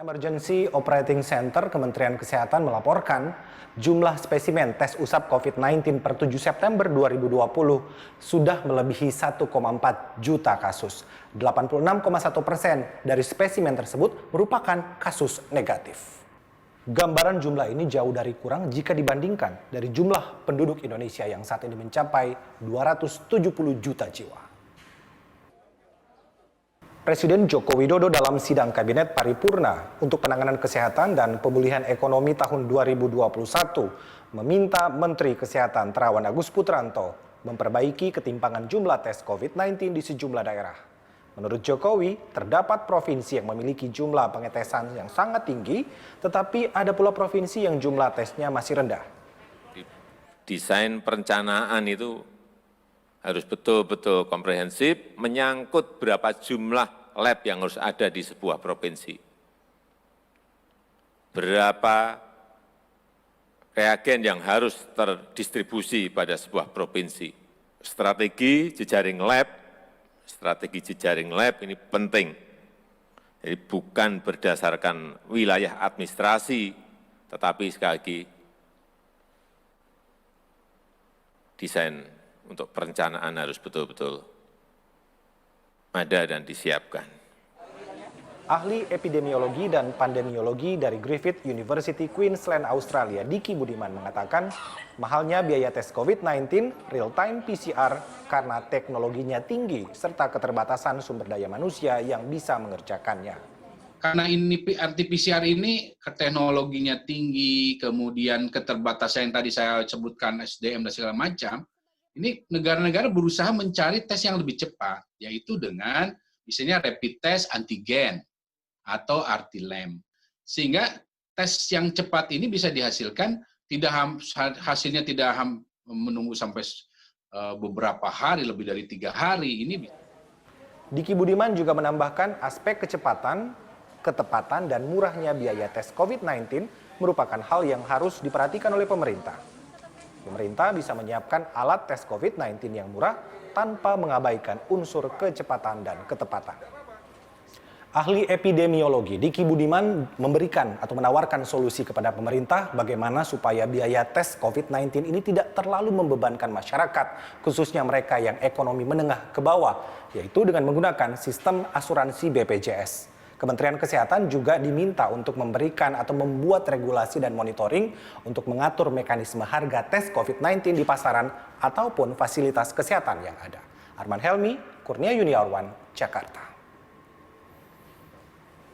Emergency Operating Center Kementerian Kesehatan melaporkan jumlah spesimen tes usap COVID-19 per 7 September 2020 sudah melebihi 1,4 juta kasus. 86,1% dari spesimen tersebut merupakan kasus negatif. Gambaran jumlah ini jauh dari kurang jika dibandingkan dari jumlah penduduk Indonesia yang saat ini mencapai 270 juta jiwa. Presiden Joko Widodo dalam sidang Kabinet Paripurna untuk Penanganan Kesehatan dan Pemulihan Ekonomi tahun 2021 meminta Menteri Kesehatan Terawan Agus Putranto memperbaiki ketimpangan jumlah tes COVID-19 di sejumlah daerah. Menurut Jokowi, terdapat provinsi yang memiliki jumlah pengetesan yang sangat tinggi, tetapi ada pula provinsi yang jumlah tesnya masih rendah. Desain perencanaan itu harus betul-betul komprehensif, menyangkut berapa jumlah lab yang harus ada di sebuah provinsi. Berapa reagen yang harus terdistribusi pada sebuah provinsi. Strategi jejaring lab ini penting. Jadi bukan berdasarkan wilayah administrasi, tetapi sekali lagi desain untuk perencanaan harus betul-betul ada dan disiapkan. Ahli epidemiologi dan pandemiologi dari Griffith University Queensland, Australia, Diki Budiman mengatakan mahalnya biaya tes COVID-19 real-time PCR karena teknologinya tinggi serta keterbatasan sumber daya manusia yang bisa mengerjakannya. Karena ini RT-PCR ini teknologinya tinggi, kemudian keterbatasan yang tadi saya sebutkan SDM dan segala macam, ini negara-negara berusaha mencari tes yang lebih cepat, yaitu dengan misalnya rapid test antigen atau RT-LAMP. Sehingga tes yang cepat ini bisa dihasilkan, hasilnya tidak menunggu sampai beberapa hari, lebih dari 3 hari. Diki Budiman juga menambahkan aspek kecepatan, ketepatan, dan murahnya biaya tes COVID-19 merupakan hal yang harus diperhatikan oleh pemerintah. Pemerintah bisa menyiapkan alat tes COVID-19 yang murah tanpa mengabaikan unsur kecepatan dan ketepatan. Ahli epidemiologi Diki Budiman memberikan atau menawarkan solusi kepada pemerintah bagaimana supaya biaya tes COVID-19 ini tidak terlalu membebankan masyarakat, khususnya mereka yang ekonomi menengah ke bawah, yaitu dengan menggunakan sistem asuransi BPJS. Kementerian Kesehatan juga diminta untuk memberikan atau membuat regulasi dan monitoring untuk mengatur mekanisme harga tes COVID-19 di pasaran ataupun fasilitas kesehatan yang ada. Arman Helmi, Kurnia Yuniarwan, Jakarta.